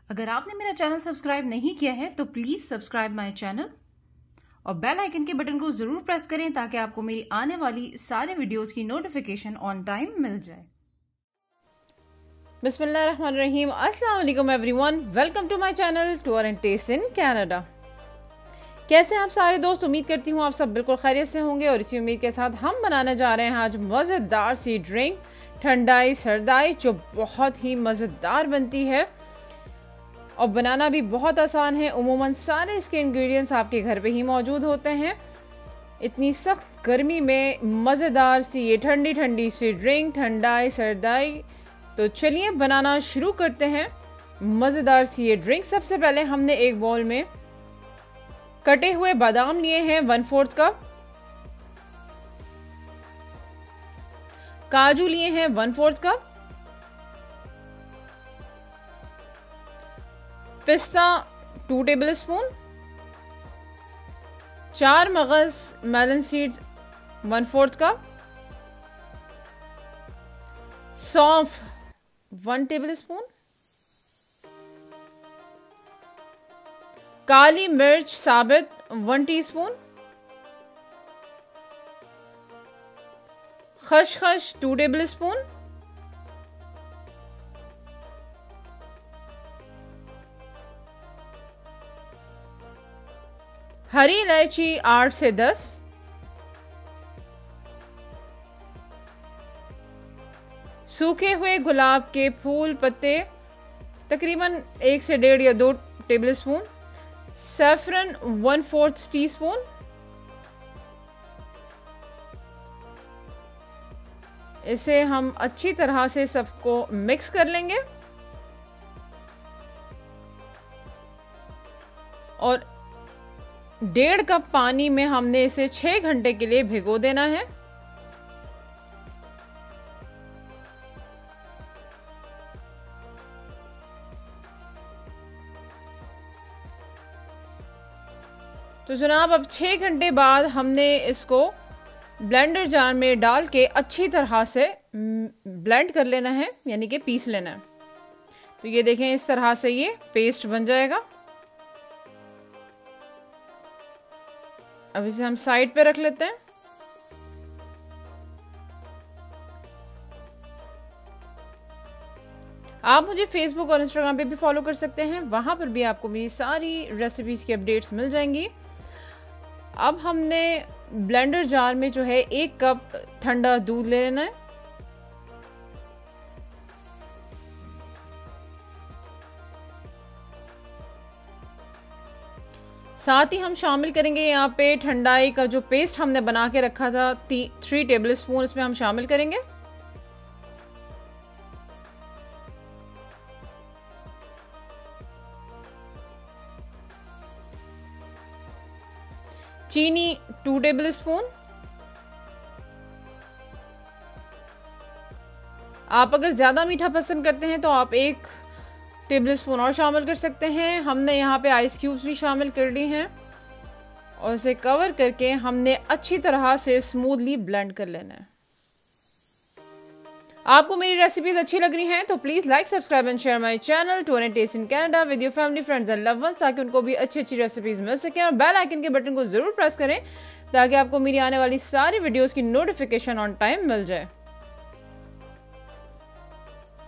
अगर आपने मेरा चैनल सब्सक्राइब नहीं किया है तो प्लीज सब्सक्राइब माय चैनल और बेल आइकन के बटन को जरूर प्रेस करें ताकि आपको मेरी आने वाली सारे वीडियोस की नोटिफिकेशन ऑन टाइम मिल जाए। बिस्मिल्लाहिर्रहमानिर्रहीम। अस्सलाम वालेकुम everyone, welcome to my channel Tour and Taste in Canada. कैसे हैं आप सारे दोस्त? उम्मीद करती हूँ आप सब बिल्कुल खैरियत से होंगे और इसी उम्मीद के साथ हम बनाने जा रहे हैं आज मज़ेदार सी ड्रिंक ठंडाई सरदाई, जो बहुत ही मज़ेदार बनती है और बनाना भी बहुत आसान है। उमूमन सारे इसके इंग्रेडिएंट्स आपके घर पे ही मौजूद होते हैं। इतनी सख्त गर्मी में मज़ेदार सी ये ठंडी ठंडी सी ड्रिंक ठंडाई सरदाई, तो चलिए बनाना शुरू करते हैं मज़ेदार सी ये ड्रिंक। सबसे पहले हमने एक बाउल में कटे हुए बादाम लिए हैं 1/4 कप, काजू लिए हैं 1/4 कप, पिस्ता 2 टेबलस्पून, 4 मगज मेलन सीड्स 1/4 कप, सौंफ 1 टेबलस्पून, काली मिर्च साबित 1 टीस्पून, खसखस 2 टेबलस्पून, हरी इलायची 8 से 10, सूखे हुए गुलाब के फूल पत्ते तकरीबन 1 से 1.5 या 2 टेबलस्पून, सैफरन 1/4 टीस्पून, इसे हम अच्छी तरह से सबको मिक्स कर लेंगे और 1.5 कप पानी में हमने इसे 6 घंटे के लिए भिगो देना है। तो जनाब अब 6 घंटे बाद हमने इसको ब्लेंडर जार में डाल के अच्छी तरह से ब्लेंड कर लेना है, यानी कि पीस लेना है। तो ये देखें, इस तरह से ये पेस्ट बन जाएगा। अब इसे हम साइड पे रख लेते हैं। आप मुझे फेसबुक और इंस्टाग्राम पे भी फॉलो कर सकते हैं, वहां पर भी आपको मेरी सारी रेसिपीज की अपडेट्स मिल जाएंगी। अब हमने ब्लेंडर जार में जो है 1 कप ठंडा दूध ले लेना है। साथ ही हम शामिल करेंगे यहाँ पे ठंडाई का जो पेस्ट हमने बना के रखा था 3 टेबलस्पून, इसमें हम शामिल करेंगे। चीनी 2 टेबलस्पून। आप अगर ज्यादा मीठा पसंद करते हैं तो आप 1 टेबलस्पून और शामिल कर सकते हैं। हमने यहाँ पे आइस क्यूब्स भी शामिल कर ली हैं और इसे कवर करके हमने अच्छी तरह से स्मूथली ब्लेंड कर लेना है। आपको मेरी रेसिपीज अच्छी लग रही हैं तो please like subscribe and share my channel Tour and Taste in Canada with your family friends and loved ones, ताकि उनको भी अच्छी अच्छी रेसिपीज मिल सके। और बेल आइकन के बटन को जरूर प्रेस करें ताकि आपको मेरी आने वाली सारी वीडियोस की नोटिफिकेशन ऑन टाइम मिल जाए।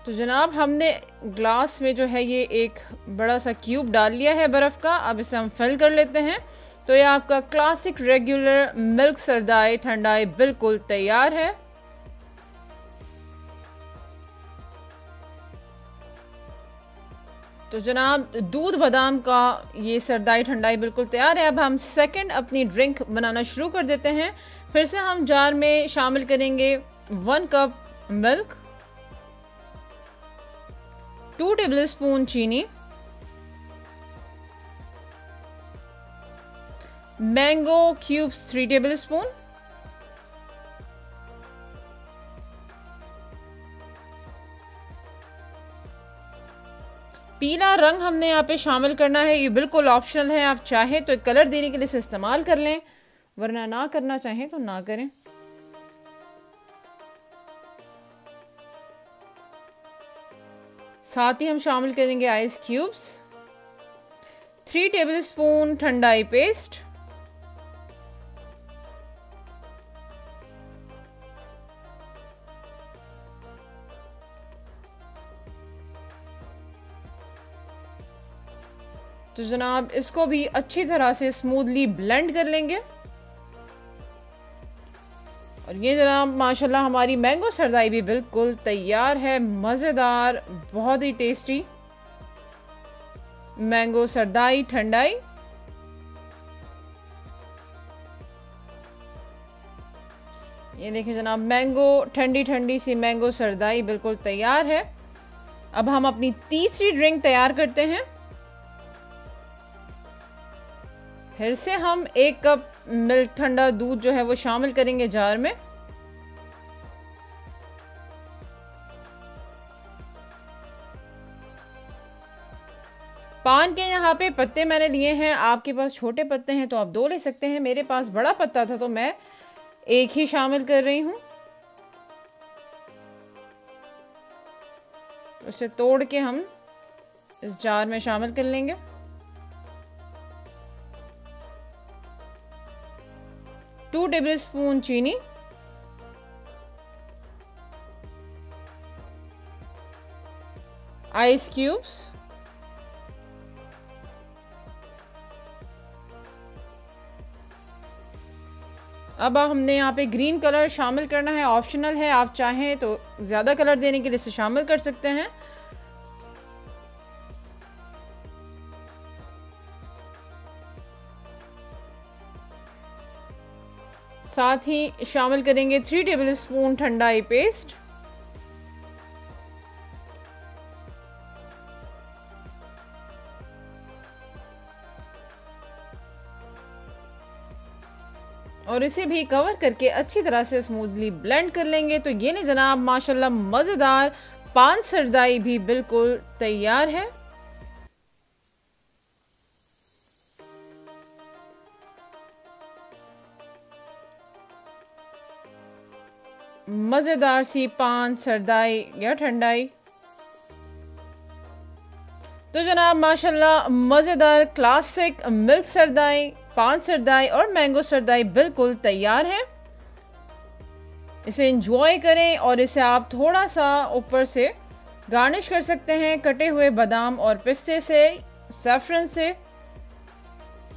तो जनाब हमने ग्लास में जो है ये एक बड़ा सा क्यूब डाल लिया है बर्फ का। अब इसे हम फिल कर लेते हैं। तो ये आपका क्लासिक रेगुलर मिल्क सरदाई ठंडाई बिल्कुल तैयार है। तो जनाब दूध बादाम का ये सरदाई ठंडाई बिल्कुल तैयार है। अब हम सेकंड अपनी ड्रिंक बनाना शुरू कर देते हैं। फिर से हम जार में शामिल करेंगे 1 कप मिल्क, 2 टेबलस्पून चीनी, मैंगो क्यूब्स 3 टेबलस्पून, पीला रंग हमने यहाँ पे शामिल करना है। ये बिल्कुल ऑप्शनल है, आप चाहें तो कलर देने के लिए इसे इस्तेमाल कर लें, वरना ना करना चाहें तो ना करें। साथ ही हम शामिल करेंगे आइस क्यूब्स, 3 टेबलस्पून ठंडाई पेस्ट, तो जनाब इसको भी अच्छी तरह से स्मूथली ब्लेंड कर लेंगे। और ये जनाब माशाल्लाह हमारी मैंगो सरदाई भी बिल्कुल तैयार है। मज़ेदार, बहुत ही टेस्टी मैंगो सरदाई ठंडाई। ये देखिए जनाब मैंगो ठंडी ठंडी सी मैंगो सरदाई बिल्कुल तैयार है। अब हम अपनी तीसरी ड्रिंक तैयार करते हैं। फिर से हम 1 कप मिल्क ठंडा दूध जो है वो शामिल करेंगे जार में। पान के यहाँ पे पत्ते मैंने लिए हैं, आपके पास छोटे पत्ते हैं तो आप 2 ले सकते हैं। मेरे पास बड़ा पत्ता था तो मैं 1 ही शामिल कर रही हूं। उसे तोड़ के हम इस जार में शामिल कर लेंगे। टू टेबलस्पून चीनी, आइस क्यूब्स, अब हमने यहाँ पे ग्रीन कलर शामिल करना है, ऑप्शनल है, आप चाहें तो ज्यादा कलर देने के लिए इसे शामिल कर सकते हैं। साथ ही शामिल करेंगे 3 टेबलस्पून ठंडाई पेस्ट, और इसे भी कवर करके अच्छी तरह से स्मूथली ब्लेंड कर लेंगे। तो ये नहीं जनाब माशाल्लाह मजेदार पान सरदाई भी बिल्कुल तैयार है। मजेदार सी पान सरदाई या ठंडाई। तो जनाब माशाल्लाह मजेदार क्लासिक मिल्क सरदाई, पान सरदाई और मैंगो सरदाई बिल्कुल तैयार है। इसे एंजॉय करें और इसे आप थोड़ा सा ऊपर से गार्निश कर सकते हैं कटे हुए बादाम और पिस्ते से, सैफरन से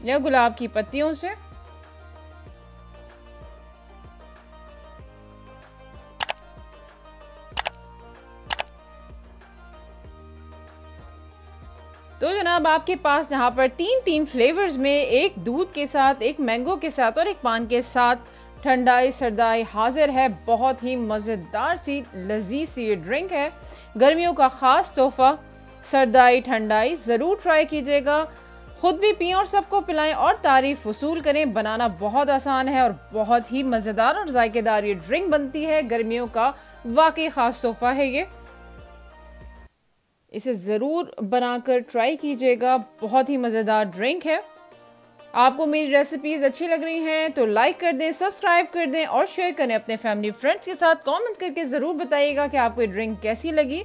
या गुलाब की पत्तियों से। तो जनाब आपके पास यहाँ पर 3 फ्लेवर्स में, एक दूध के साथ, एक मैंगो के साथ और एक पान के साथ ठंडाई सरदाई हाजिर है। बहुत ही मज़ेदार सी लजीज सी ये ड्रिंक है, गर्मियों का ख़ास तोहफा सरदाई ठंडाई। ज़रूर ट्राई कीजिएगा, खुद भी पिएं और सबको पिलाएं और तारीफ वसूल करें। बनाना बहुत आसान है और बहुत ही मज़ेदार और जायकेदार ये ड्रिंक बनती है। गर्मियों का वाकई ख़ास तोहफा है ये, इसे ज़रूर बनाकर ट्राई कीजिएगा। बहुत ही मज़ेदार ड्रिंक है। आपको मेरी रेसिपीज़ अच्छी लग रही हैं तो लाइक कर दें, सब्सक्राइब कर दें और शेयर करें अपने फैमिली फ्रेंड्स के साथ। कमेंट करके ज़रूर बताइएगा कि आपको ये ड्रिंक कैसी लगी।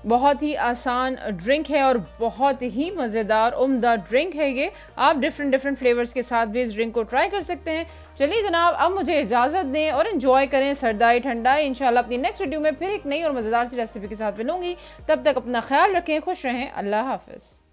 बहुत ही आसान ड्रिंक है और बहुत ही मज़ेदार उम्दा ड्रिंक है ये। आप डिफरेंट फ्लेवर्स के साथ भी इस ड्रिंक को ट्राई कर सकते हैं। चलिए जनाब अब मुझे इजाज़त दें और एंजॉय करें सरदाई ठंडाई। इंशाल्लाह अपनी नेक्स्ट वीडियो में फिर एक नई और मज़ेदार सी रेसिपी के साथ मिलूंगी। तब तक अपना ख्याल रखें, खुश रहें, अल्लाह हाफ़िज़।